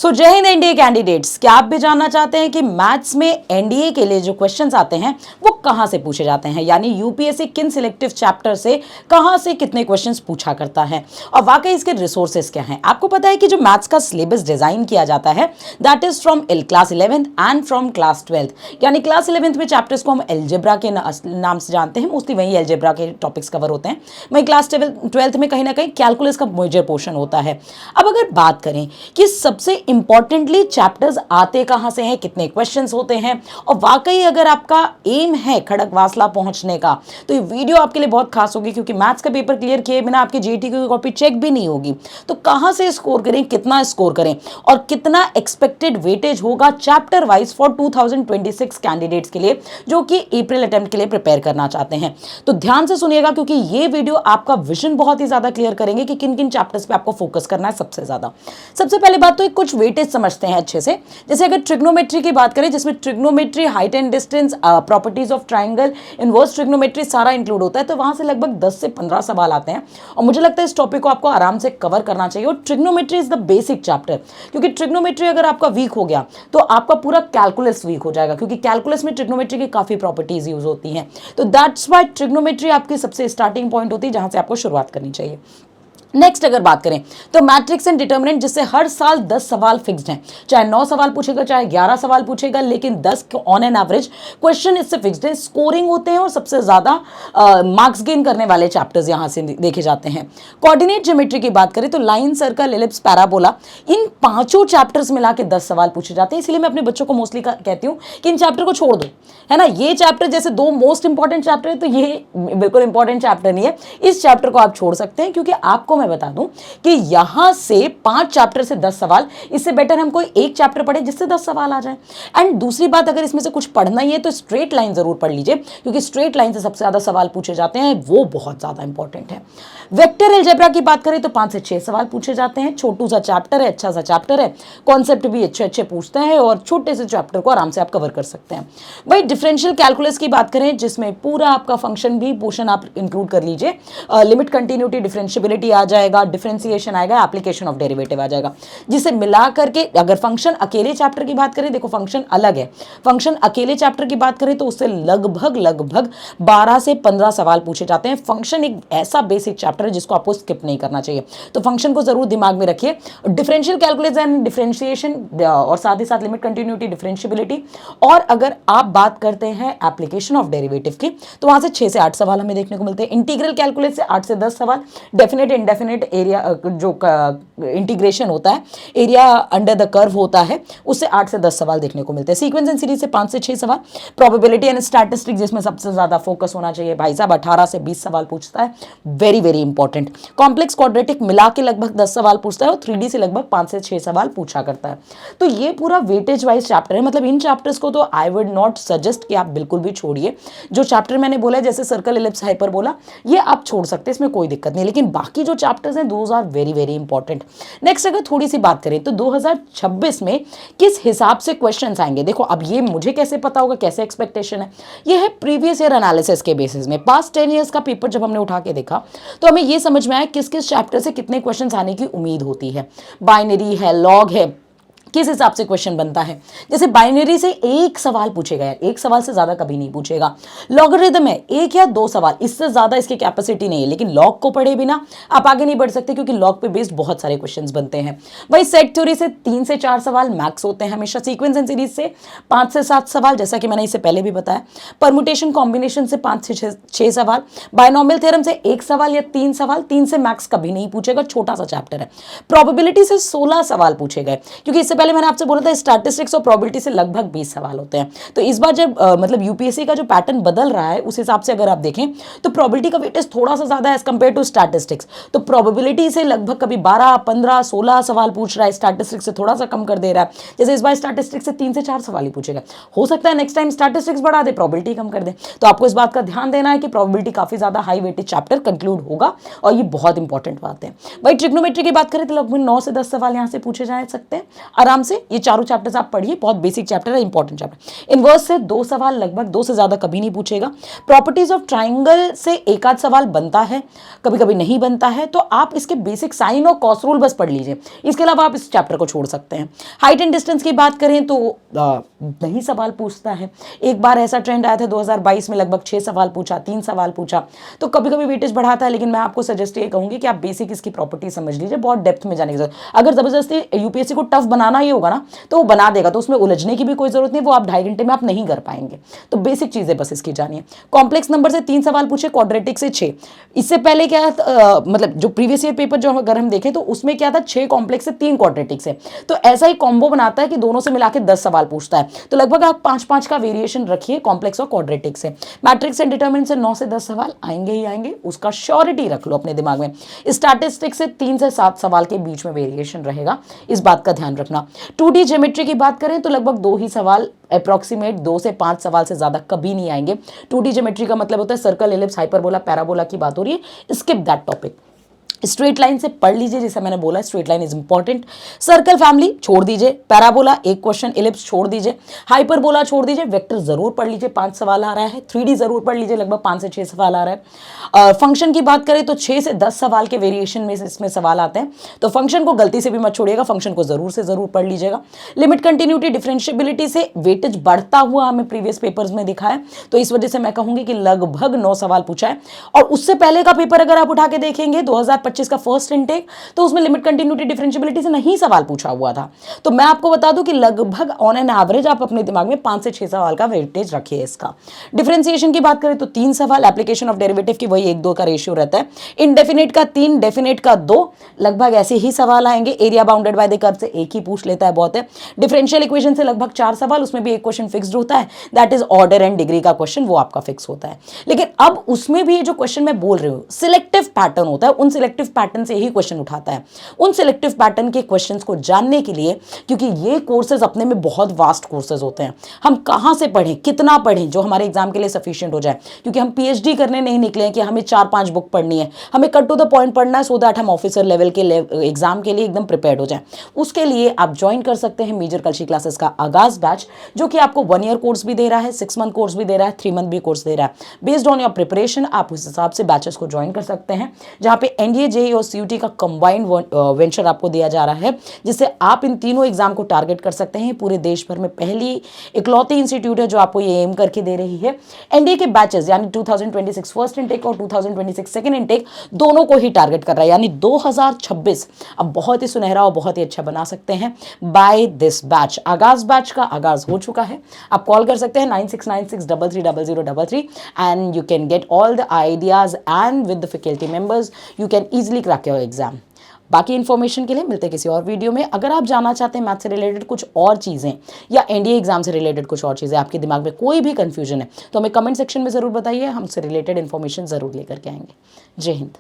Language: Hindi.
सो जय हिंद एनडीए कैंडिडेट्स, क्या आप भी जानना चाहते हैं कि मैथ्स में एनडीए के लिए जो क्वेश्चंस आते हैं वो कहां से पूछे जाते हैं, यानी यूपीएससी किन सिलेक्टिव चैप्टर से कहां से कितने क्वेश्चंस पूछा करता है और वाकई इसके रिसोर्सेज क्या हैं। आपको पता है कि जो मैथ्स का सिलेबस डिजाइन किया जाता है that is from class 11th and from class 12th, यानी क्लास 11th में चैप्टर्स को हम एल्जेब्रा के नाम से जानते हैं, मोस्टली वही एल्जेब्रा के टॉपिक्स कवर होते हैं। वहीं क्लास 12th में कहीं ना कहीं कैलकुलस का मेजर पोर्शन होता है। अब अगर बात करें कि सबसे इंपॉर्टेंटली चैप्टर्स आते कहां से हैं, कितने क्वेश्चंस होते हैं, और वाकई अगर आपका एम है खड़गवासला पहुंचने का तो ये वीडियो आपके लिए बहुत खास होगी, क्योंकि मैथ्स का पेपर क्लियर किए बिना आपकी जीटी की कॉपी चेक भी नहीं होगी। तो कहां से स्कोर करें, कितना स्कोर करें और कितना एक्सपेक्टेड वेटेज होगा चैप्टर वाइज फॉर 2026 कैंडिडेट्स के लिए जो कि अप्रैल अटेम्प्ट के लिए प्रिपेयर करना चाहते हैं। तो ध्यान से सुनिएगा, क्योंकि ये वीडियो आपका विजन बहुत ही ज्यादा क्लियर करेंगे कि किन किन चैप्टर्स पे आपको फोकस करना है सबसे ज्यादा। सबसे पहले बात तो कुछ वेटेज समझते हैं अच्छे से। जैसे अगर ट्रिग्नोमेट्री की बात करें, जिसमें trigonometry, height and distance, properties of triangle, inverse trigonometry सारा इंक्लूड होता है, तो वहां से लगभग 10 से 15 सवाल आते हैं और मुझे लगता है इस टॉपिक को आपको आराम से कवर करना चाहिए। और trigonometry is the basic chapter, क्योंकि ट्रिग्नोमेट्री अगर आपका वीक हो गया तो आपका पूरा कैलकुलस वीक हो जाएगा, क्योंकि कैलकुलस में ट्रिग्नोमेट्री की काफी प्रॉपर्टीज यूज होती हैं। तो दैट्स व्हाई ट्रिग्नोमेट्री आपकी सबसे स्टार्टिंग पॉइंट होती है जहां से आपको शुरुआत करनी चाहिए। नेक्स्ट अगर बात करें तो मैट्रिक्स एंड डिटर्मिनेंट, जिससे हर साल 10 सवाल फिक्स्ड हैं, चाहे 9 सवाल पूछेगा चाहे 11 सवाल पूछेगा, लेकिन 10 ऑन एन एवरेज क्वेश्चन इससे फिक्स्ड है। स्कोरिंग होते हैं और सबसे ज्यादा मार्क्स गेन करने वाले चैप्टर्स यहां से देखे जाते हैं। कोऑर्डिनेट ज्योमेट्री की बात करें तो लाइन, सर्कल, एलिप्स, पैराबोला, इन पांचों चैप्टर्स मिला के 10 सवाल पूछे जाते हैं। इसलिए मैं अपने बच्चों को मोस्टली कहती हूँ कि इन चैप्टर को छोड़ दो, है ना। ये चैप्टर जैसे दो मोस्ट इंपॉर्टेंट चैप्टर है, तो ये बिल्कुल इंपॉर्टेंट चैप्टर नहीं है, इस चैप्टर को आप छोड़ सकते हैं, क्योंकि आपको मैं बता दूं कि यहां से 5 चैप्टर से 10 सवाल, इससे बेटर हम कोई एक चैप्टर पढ़े जिससे 10 सवाल आ जाए। एंड दूसरी बात, अगर इसमें से कुछ पढ़ना ही है तो स्ट्रेट लाइन जरूर पढ़ लीजिए, क्योंकि स्ट्रेट लाइन से सबसे ज्यादा सवाल पूछे जाते हैं, वो बहुत ज्यादा इंपॉर्टेंट है। वेक्टर अलजेब्रा की बात करें तो 5 से 6 सवाल पूछे जाते हैं। छोटू सा चैप्टर है, अच्छा सा चैप्टर है, कॉन्सेप्ट भी अच्छे अच्छे पूछते हैं और छोटे से चैप्टर को आराम से आप कवर कर सकते हैं। भाई डिफरेंशियल कैलकुलस की बात करें, जिसमें पूरा आपका फंक्शन भी पोर्शन आप इंक्लूड कर लीजिए, लिमिट, कंटिन्यूटी, डिफरेंशियबिलिटी आ जाएगा, डिफरेंशिएशन आएगा, एप्लीकेशन ऑफ डेरिवेटिव आ जाएगा, जिसे मिला करके अगर फंक्शन अकेले चैप्टर की बात करें, देखो फंक्शन अलग है, फंक्शन अकेले चैप्टर की बात करें तो उससे लगभग 12 से 15 सवाल पूछे जाते हैं। फंक्शन एक ऐसा बेसिक चैप्टर है जिसको आपको स्किप नहीं करना चाहिए, तो फंक्शन को जरूर दिमाग में रखिए। डिफरेंशियल कैलकुलस एंड डिफरेंशिएशन और साथ ही साथ लिमिट, कंटिन्यूटी, डिफरेंशियबिलिटी, और अगर आप बात करते हैं एप्लीकेशन ऑफ डेरिवेटिव की तो वहां से 6 से 8 सवाल हमें देखने को मिलते हैं। इंटीग्रल कैलकुलस से 8 से 10 सवाल, डेफिनेट इंडेफिनेट एरिया जो इंटीग्रेशन होता है, एरिया अंडर द कर्व होता है, उससे 8 से 10 सवाल देखने को मिलते हैं। सीक्वेंस एंड सीरीज से 5 से 6 सवाल, प्रोबेबिलिटी एंड स्टैटिस्टिक्स जिसमें सबसे ज्यादा फोकस होना चाहिए, भाई साहब 18 से 20 सवाल पूछता है, very very important. Complex quadratic मिला के लगभग 10 सवाल पूछता है और 3D से लगभग 5 से 6 सवाल पूछा करता है। तो ये पूरा वेटेज वाइज चैप्टर है, मतलब इन चैप्टर्स को तो आई वुड नॉट सजेस्ट कि आप बिल्कुल भी छोड़िए। जो चैप्टर मैंने बोला है जैसे सर्कल, एलिप्स, हाइपरबोला, ये आप छोड़ सकते हैं, इसमें कोई दिक्कत नहीं, लेकिन बाकी जो चैप्टर्स हैं those are very very important. Next अगर थोड़ी सी बात करें तो 2026 में किस हिसाब से क्वेश्चंस आएंगे, देखो अब ये मुझे कैसे पता होगा, कैसे एक्सपेक्टेशन है, ये है प्रीवियस ईयर एनालिसिस के बेसिस में। पास्ट 10 ईयर्स का पेपर जब हमने उठा के देखा तो हमें ये समझ में आया किस किस चैप्टर से कितने क्वेश्चंस आने की उम्मीद होती है। बाइनरी है, लॉग है, किस हिसाब से क्वेश्चन बनता है। जैसे बाइनरी से एक सवाल पूछेगा, यार एक सवाल से ज्यादा कभी नहीं पूछेगा। लॉगरिथम है 1 या 2 सवाल, इससे ज्यादा इसकी कैपेसिटी नहीं है, लेकिन लॉग को पढ़े बिना आप आगे नहीं बढ़ सकते, क्योंकि लॉग पे बेस्ड बहुत सारे क्वेश्चंस बनते हैं। वही सेट थ्योरी से 3 से 4 सवाल मैक्स होते हैं हमेशा। सीक्वेंस एंड सीरीज से 5 से 7 सवाल, जैसा कि मैंने इससे पहले भी बताया। परमुटेशन कॉम्बिनेशन से 5 से 6 सवाल। बायनोमियल थ्योरम से 1 सवाल या 3 सवाल, 3 से मैक्स कभी नहीं पूछेगा, छोटा सा चैप्टर है। प्रोबेबिलिटी से 16 सवाल पूछे गए, क्योंकि इससे पहले मैंने आपसे बोला था स्टैटिस्टिक्स और प्रोबेबिलिटी से लगभग 20 सवाल होते हैं। तो इस बार जब मतलब यूपीएससी का जो पैटर्न बदल रहा है उस हिसाब से अगर आप देखें तो प्रोबेबिलिटी का वेटेज थोड़ा सा ज्यादा है एज कंपेयर टू स्टैटिस्टिक्स। तो प्रोबेबिलिटी से लगभग कभी 12, 15, 16 सवाल पूछ रहा है, स्टैटिस्टिक्स से थोड़ा सा कम कर दे रहा है। जैसे इस बार स्टैटिस्टिक्स से 3 से 4 सवाल ही पूछेगा, हो सकता है नेक्स्ट टाइम स्टैटिस्टिक्स बढ़ा दे, प्रोबेबिलिटी कम कर दे। तो आपको इस बात का ध्यान देना है कि प्रोबेबिलिटी काफी ज्यादा हाई वेटेज चैप्टर कंक्लूड होगा, और ये बहुत इंपॉर्टेंट बात है। भाई ट्रिग्नोमेट्री की बात करें तो लगभग 9 से 10 सवाल यहां से पूछे जा सकते हैं आराम से ये चारों चैप्टर्स आप पढ़िए, बहुत बेसिक चैप्टर है, इंपॉर्टेंट चैप्टर। इनवर्स से 2 सवाल लगभग, 2 से ज्यादा कभी नहीं पूछेगा। प्रॉपर्टीज ऑफ ट्राइंगल से एक आध सवाल बनता है, कभी कभी नहीं बनता है, तो आप इसके बेसिक साइन और कॉस रूल बस पढ़ लीजिए, इसके अलावा आप इस चैप्टर को छोड़ सकते हैं। हाइट एंड डिस्टेंस की बात करें तो नहीं सवाल पूछता है। एक बार ऐसा ट्रेंड आया था 2022 में, लगभग 6 सवाल पूछा, 3 सवाल पूछा, तो कभी कभी वेटेज बढ़ाता है, लेकिन मैं आपको सजेस्ट ये कहूंगी कि आप बेसिक इसकी प्रॉपर्टी समझ लीजिए, बहुत डेप्थ में जाने की जरूरत। अगर जबरदस्ती यूपीएससी को टफ बनाना ही होगा ना तो वो बना देगा, तो उसमें उलझने की भी कोई जरूरत नहीं, वो आप 2.5 घंटे में आप नहीं कर पाएंगे। तो बेसिक चीजें बस इसकी जानिए। कॉम्प्लेक्स नंबर से 3 सवाल पूछे, क्वाड्रेटिक से 6। इससे पहले क्या मतलब जो प्रीवियस ईयर पेपर जो अगर हम देखें तो उसमें क्या था, 6 कॉम्प्लेक्स से 3 क्वाड्रेटिक से, तो ऐसा ही कॉम्बो बनाता है कि दोनों से मिलाकर 10 सवाल पूछता है। तो लगभग आप 5-5 का वेरिएशन रखिए कॉम्प्लेक्स और क्वाड्रेटिक से। मैट्रिक्स एंड डिटरमिनेंट से 9 से 10 सवाल आएंगे ही आएंगे, उसका श्योरिटी रख लो अपने दिमाग में। स्टैटिस्टिक्स से 3 से 7 सवाल के बीच में वेरिएशन रहेगा, इस बात का ध्यान रखना। 2D ज्योमेट्री की बात करें तो लगभग 2 ही सवाल, अप्रॉक्सीमेट 2 से 5 सवाल से ज्यादा कभी नहीं आएंगे। 2D ज्योमेट्री का मतलब होता है सर्कल, एलिप्स, हाइपरबोला, पैराबोला की बात हो रही है, skip that topic. Straight line से पढ़ लीजिए, जैसे मैंने बोला straight line is important. Circle family छोड़ दीजिए, पैराबोला एक क्वेश्चन, इलिप्स छोड़ दीजिए, हाइपरबोला छोड़ दीजिए, वेक्टर जरूर पढ़ लीजिए, 5 सवाल आ रहा है। 3D जरूर पढ़ लीजिए, लगभग 5 से 6 सवाल आ रहा है। फंक्शन की बात करें तो 6 से 10 सवाल के वेरिएशन में इसमें सवाल आते हैं, तो फंक्शन को गलती से भी मत छोड़िएगा, फंक्शन को जरूर से जरूर पढ़ लीजिएगा। लिमिट, कंटिन्यूटी, डिफरेंशिएबिलिटी से वेटेज बढ़ता हुआ हमें प्रीवियस पेपर्स में दिखा है, तो इस वजह से मैं कहूंगी कि लगभग 9 सवाल पूछा है। और उससे पहले का पेपर अगर आप उठा के देखेंगे 2025 का फर्स्ट इनटेक, तो उसमें लिमिट, कंटिन्यूटी, डिफरेंशिएबिलिटी से नहीं सवाल पूछा हुआ था। तो मैं आपको बता दूं कि लगभग ऑन एन एवरेज आप अपने दिमाग में 5 से 6 सवाल का वेटेज रखिए इसका। डिफरेंशिएशन की बात करें तो 3 सवाल, एप्लीकेशन ऑफ डेरिवेटिव की वही 1-2 का रेशियो रहता है। इनडेफिनेट का 3, डेफिनेट का 2, लगभग ऐसे ही सवाल आएंगे। Area bounded by the curve से एक ही पूछ लेता है, बहुत है। डिफरेंशियल इक्वेशन से लगभग 4 सवाल, उसमें भी एक क्वेश्चन फिक्स्ड होता है, that is order and degree का क्वेश्चन, वो आपका फिक्स होता है। लेकिन अब उसमें भी जो क्वेश्चन मैं बोल रही हूं सिलेक्टिव पैटर्न होता है, उन सिलेक्टिव पैटर्न से ही क्वेश्चन उठाता है। उन सिलेक्टिव पैटर्न के क्वेश्चंस को जानने के लिए, क्योंकि ये कोर्सेज अपने में बहुत वास्ट कोर्सेज होते हैं, हम कहां से पढ़ें, कितना पढ़ें जो हमारे एग्जाम के लिए सफिशिएंट हो जाए, क्योंकि हम पीएचडी करने नहीं निकले हैं कि हमें 4-5 बुक पढ़नी है, हमें कट टू द पॉइंट पढ़ना है, सो दैट हम ऑफिसर लेवल के एग्जाम के लिए एकदम प्रिपेयर्ड हो जाए। उसके लिए आप ज्वाइन कर सकते हैं मेजर कलशी क्लासेस का आगाज बैच, जो कि आपको 1 ईयर कोर्स भी दे रहा है, 6 मंथ कोर्स भी दे रहा है, 3 मंथ भी कोर्स दे रहा है। बेस्ड ऑन योर प्रिपरेशन आप उस हिसाब से बैचेस को ज्वाइन कर सकते हैं, जहां पे एनडीए, जेईई और सीयूटी का कंबाइंड वेंचर आपको दिया जा रहा है, जिससे आप इन तीनों एग्जाम को टारगेट कर सकते हैं। पूरे देश भर में पहली इकलौती इंस्टीट्यूट है जो आपको ये एम करके दे रही है। एनडीए के बैचेस यानी 2026 फर्स्ट इनटेक और 2026 सेकंड इनटेक दोनों को ही टारगेट कर रहा है, यानी 2026 अब बहुत ही सुनहरा और बहुत ही अच्छा बना सकते हैं बाय दिस बैच। आगाज बैच का आगाज हो चुका है, आप कॉल कर सकते हैं 9696330033 and you can get all the ideas and with the faculty members you can easily crack your exam. बाकी इन्फॉर्मेशन के लिए मिलते हैं किसी और वीडियो में। अगर आप जानना चाहते हैं मैथ से रिलेटेड कुछ और चीज़ें या एनडीए एग्जाम से रिलेटेड कुछ और चीज़ें, आपके दिमाग में कोई भी कंफ्यूजन है तो हमें कमेंट सेक्शन में ज़रूर बताइए, हमसे रिलेटेड इन्फॉर्मेशन ज़रूर लेकर के आएंगे। जय हिंद।